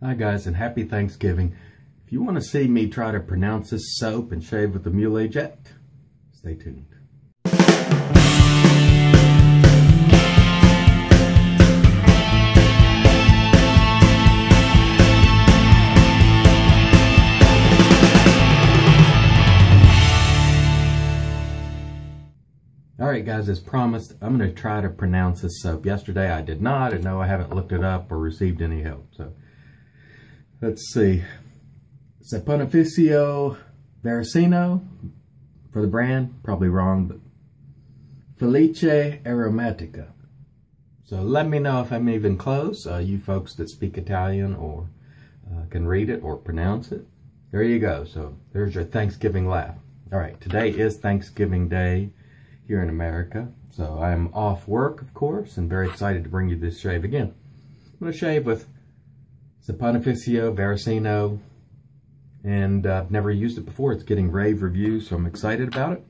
Hi guys, and happy Thanksgiving. If you want to see me try to pronounce this soap and shave with the Muhle jet, stay tuned. Alright guys, as promised, I'm going to try to pronounce this soap. Yesterday I did not, and no, I haven't looked it up or received any help. So, let's see. Saponificio Varesino for the brand, probably wrong, but Felice Aromatica. So let me know if I'm even close. You folks that speak Italian or can read it or pronounce it. There you go. So there's your Thanksgiving laugh. Alright, today is Thanksgiving Day here in America. So I'm off work, of course, and very excited to bring you this shave again. I'm going to shave with Saponificio Varesino, and I've never used it before. It's getting rave reviews, so I'm excited about it.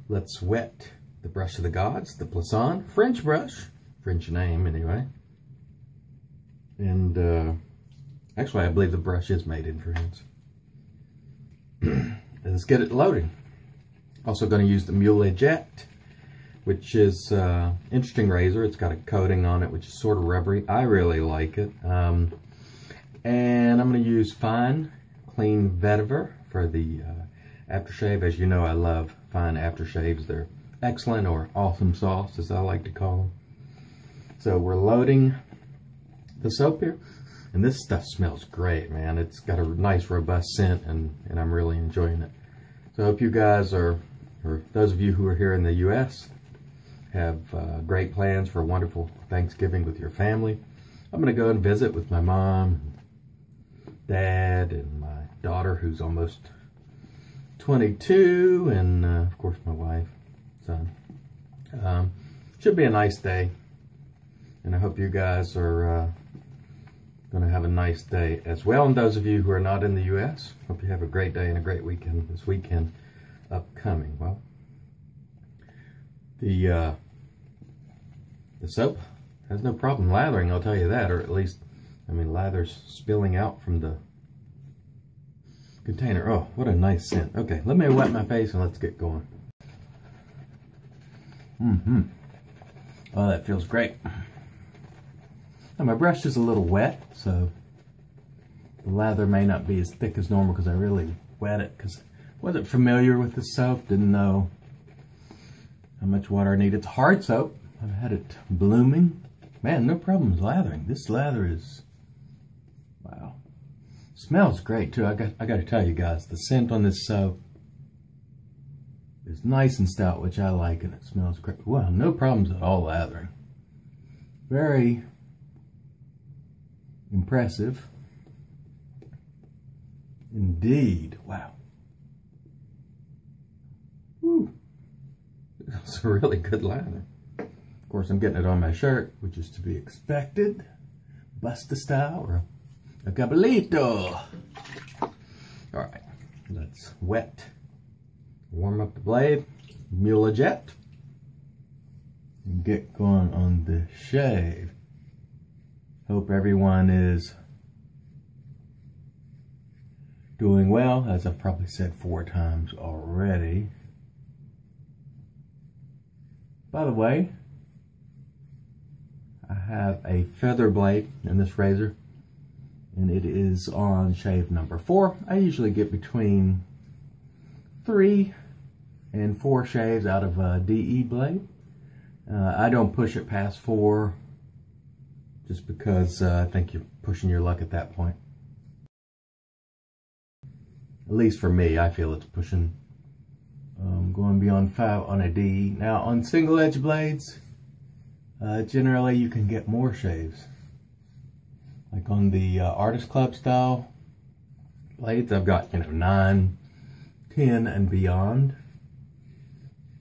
Let's wet the brush of the gods, the Plisson French brush, French name anyway. And actually, I believe the brush is made in France. Let's get it loading. Also going to use the Muhle jet, which is interesting razor. It's got a coating on it, which is sort of rubbery. I really like it. And I'm going to use fine, clean Vetiver for the aftershave. As you know, I love fine aftershaves. They're excellent, or awesome sauce, as I like to call them. So we're loading the soap here. And this stuff smells great, man. It's got a nice, robust scent, and I'm really enjoying it. So I hope you guys are, or those of you who are here in the U.S., have great plans for a wonderful Thanksgiving with your family. I'm going to go and visit with my mom, dad, and my daughter, who's almost 22, and of course my wife, son. Should be a nice day, and I hope you guys are going to have a nice day as well. And those of you who are not in the U.S., hope you have a great day and a great weekend this weekend upcoming. Well, the soap has no problem lathering, I'll tell you that, or at least, I mean, lather's spilling out from the container. Oh, what a nice scent. Okay, let me wet my face and let's get going. Oh, that feels great. Now, my brush is a little wet, so the lather may not be as thick as normal because I really wet it, because I wasn't familiar with the soap, didn't know how much water I need. It's hard soap. I've had it blooming. Man, no problems lathering. This lather is, wow. Smells great too. I got to tell you guys, the scent on this soap is nice and stout, which I like, and it smells great. Wow, no problems at all lathering. Very impressive indeed. Wow. Woo. It's a really good lather. Of course, I'm getting it on my shirt, which is to be expected. Busta style, or a caballito. Alright, let's warm up the blade, Muhle jet, and get going on the shave. Hope everyone is doing well, as I've probably said 4 times already. By the way, I have a feather blade in this razor, and it is on shave number 4. I usually get between 3 and 4 shaves out of a DE blade. I don't push it past 4, just because I think you're pushing your luck at that point. At least for me, I feel it's pushing, going beyond 5 on a DE. Now, on single edge blades, generally you can get more shaves. Like on the Artist Club style blades, I've got, 9, 10 and beyond.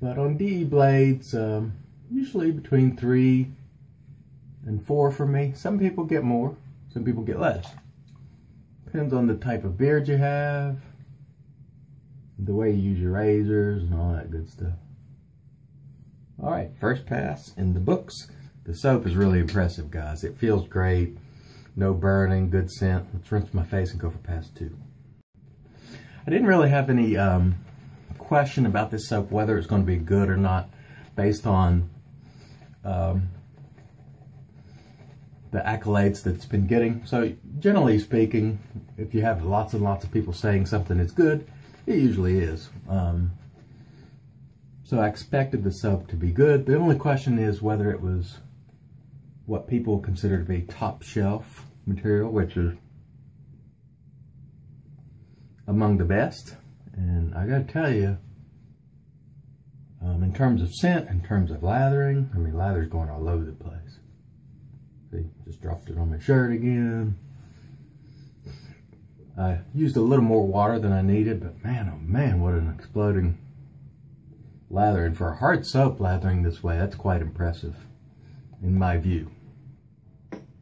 But on DE blades, usually between 3 and 4 for me. Some people get more, some people get less. Depends on the type of beard you have, the way you use your razors, and all that good stuff. Alright, first pass in the books. The soap is really impressive, guys. It feels great. no burning, good scent. Let's rinse my face and go for pass 2. I didn't really have any question about this soap, whether it's going to be good or not, based on the accolades that it's been getting. So generally speaking, if you have lots and lots of people saying something is good, it usually is. So I expected the soap to be good. The only question is whether it was what people consider to be top shelf material, which is among the best. And I gotta tell you, in terms of scent, in terms of lathering, I mean, lather's going all over the place. See, just dropped it on my shirt again. I used a little more water than I needed, but man, oh man, what an exploding lather. And for a hard soap lathering this way, that's quite impressive in my view.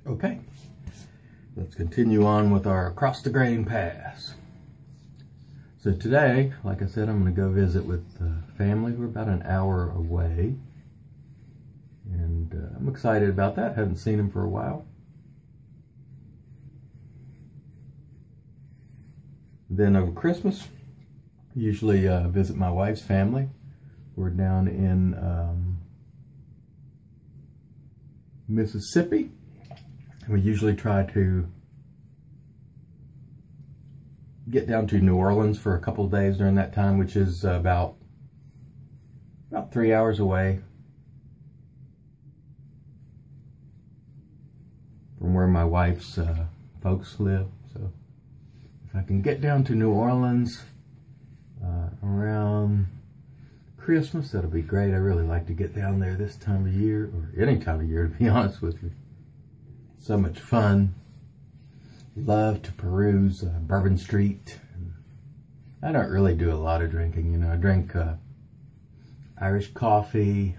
Okay, let's continue on with our across the grain pass. So today, like I said, I'm going to go visit with family. We're about an hour away, and I'm excited about that. Haven't seen them for a while. Then over Christmas, I usually visit my wife's family. We're down in Mississippi, and we usually try to get down to New Orleans for a couple of days during that time, which is about 3 hours away from where my wife's folks live. So if I can get down to New Orleans around Christmas, that'll be great. I really like to get down there this time of year, or any time of year, to be honest with you. So much fun. Love to peruse Bourbon Street. I don't really do a lot of drinking, you know. I drink Irish coffee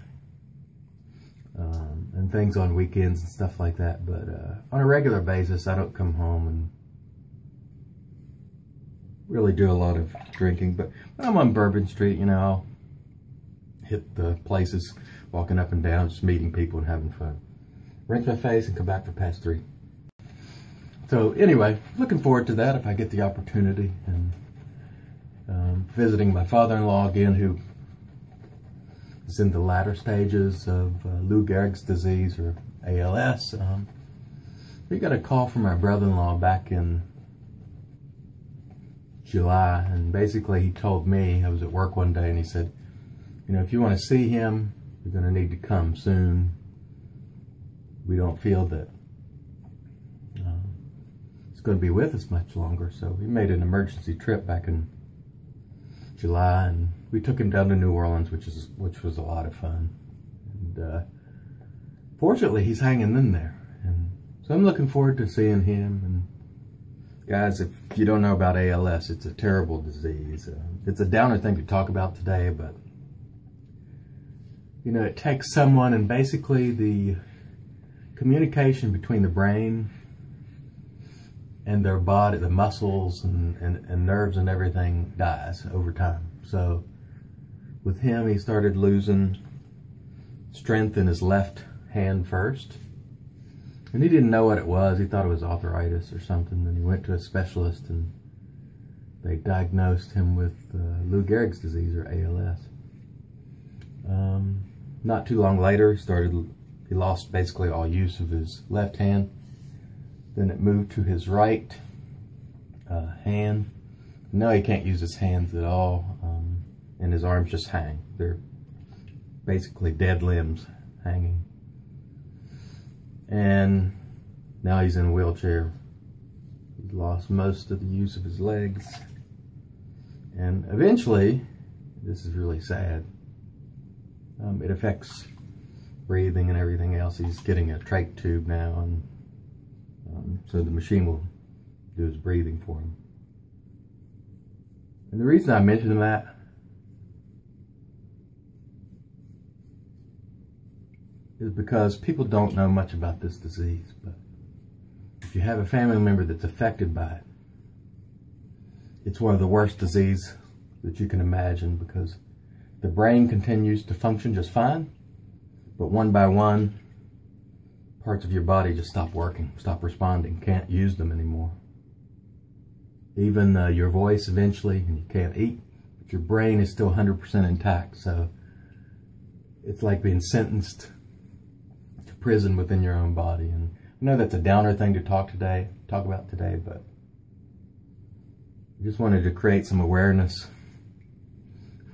and things on weekends and stuff like that. But on a regular basis, I don't come home and really do a lot of drinking. But when I'm on Bourbon Street, you know, I'll hit the places, walking up and down, just meeting people and having fun. Rinse my face and come back for pass 3. So anyway, looking forward to that if I get the opportunity, and visiting my father-in-law again, who is in the latter stages of Lou Gehrig's disease, or ALS. We got a call from my brother-in-law back in July, and basically he told me, I was at work one day, and he said, you know, if you want to see him, you're going to need to come soon. We don't feel that it's going to be with us much longer. So we made an emergency trip back in July, and we took him down to New Orleans, which was a lot of fun. And fortunately, he's hanging in there, and so I'm looking forward to seeing him. And guys, if you don't know about ALS, it's a terrible disease. It's a downer thing to talk about today, but you know, it takes someone, and basically the communication between the brain and their body, the muscles and nerves and everything, dies over time. So with him, he started losing strength in his left hand first. And he didn't know what it was. He thought it was arthritis or something. And he went to a specialist, and they diagnosed him with Lou Gehrig's disease, or ALS. Not too long later, he lost basically all use of his left hand. Then it moved to his right hand. Now he can't use his hands at all, and his arms just hang. They're basically dead limbs hanging. And now he's in a wheelchair. He's lost most of the use of his legs. And eventually, this is really sad, it affects breathing and everything else. He's getting a trach tube now, and so the machine will do his breathing for him. And the reason I mention that is because people don't know much about this disease, but if you have a family member that's affected by it, it's one of the worst diseases that you can imagine, because the brain continues to function just fine, but one by one, parts of your body just stop working, stop responding, can't use them anymore. Even your voice eventually, and you can't eat, but your brain is still 100% intact. So it's like being sentenced to prison within your own body. And I know that's a downer thing to talk about today, but I just wanted to create some awareness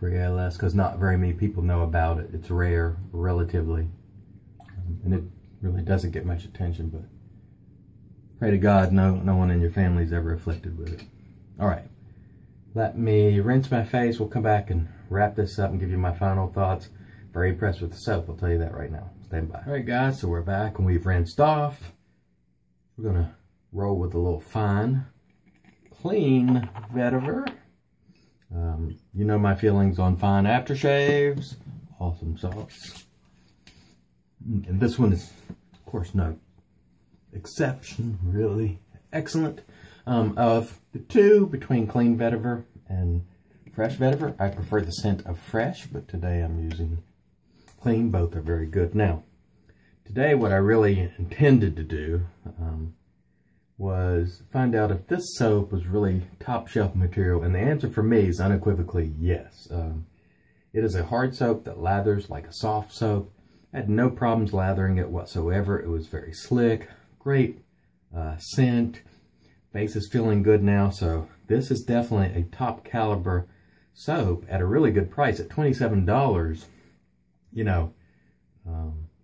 for ALS, because not very many people know about it. It's rare, relatively, and it really doesn't get much attention, but pray to God no one in your family is ever afflicted with it. All right, let me rinse my face. We'll come back and wrap this up and give you my final thoughts. Very impressed with the soap, I'll tell you that right now. Stand by. All right, guys, so we're back and we've rinsed off. We're gonna roll with a little fine, clean Vetiver. You know my feelings on fine aftershaves. Awesome sauce. And this one is, of course, no exception. Really excellent. Of the two, between clean Vetiver and fresh Vetiver, I prefer the scent of fresh, but today I'm using clean. Both are very good. Now, today what I really intended to do was find out if this soap was really top shelf material, and the answer for me is unequivocally yes. It is a hard soap that lathers like a soft soap. I had no problems lathering it whatsoever. It was very slick, great scent. Face is feeling good now, so this is definitely a top caliber soap at a really good price at $27. You know,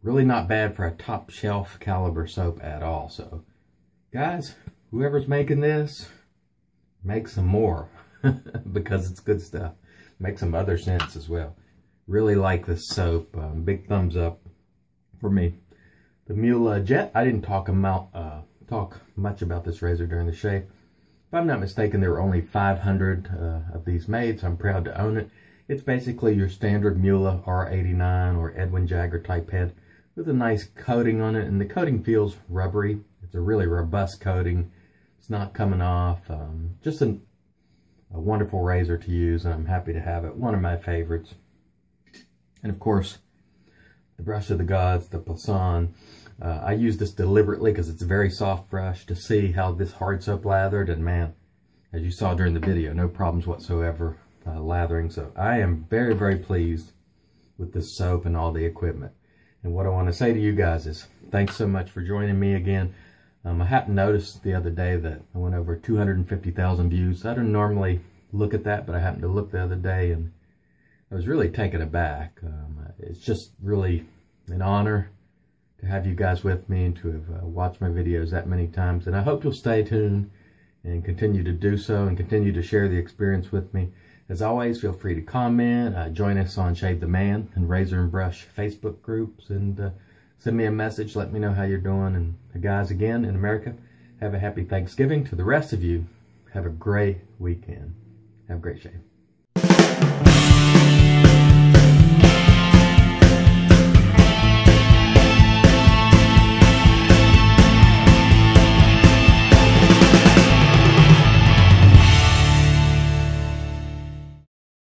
really not bad for a top shelf caliber soap at all. So guys, whoever's making this, make some more because it's good stuff. Make some other scents as well. Really like this soap. Big thumbs up for me. The Muhle Jet, I didn't talk much about this razor during the shave. If I'm not mistaken, there were only 500 of these made, so I'm proud to own it. It's basically your standard Muhle R89 or Edwin Jagger type head with a nice coating on it, and the coating feels rubbery. It's a really robust coating. It's not coming off. Just a wonderful razor to use, and I'm happy to have it. One of my favorites. And of course, the brush of the gods, the Plisson. I use this deliberately because it's a very soft brush to see how this hard soap lathered, and man, as you saw during the video, no problems whatsoever lathering. So I am very, very pleased with this soap and all the equipment. And what I want to say to you guys is thanks so much for joining me again. I happened to notice the other day that I went over 250,000 views. I don't normally look at that, but I happened to look the other day and I was really taken aback. It's just really an honor to have you guys with me and to have watched my videos that many times. And I hope you'll stay tuned and continue to do so and continue to share the experience with me. As always, feel free to comment, join us on Shave the Man and Razor and Brush Facebook groups, and send me a message, let me know how you're doing. And guys, again, in America, have a happy Thanksgiving. To the rest of you, have a great weekend. Have a great shave.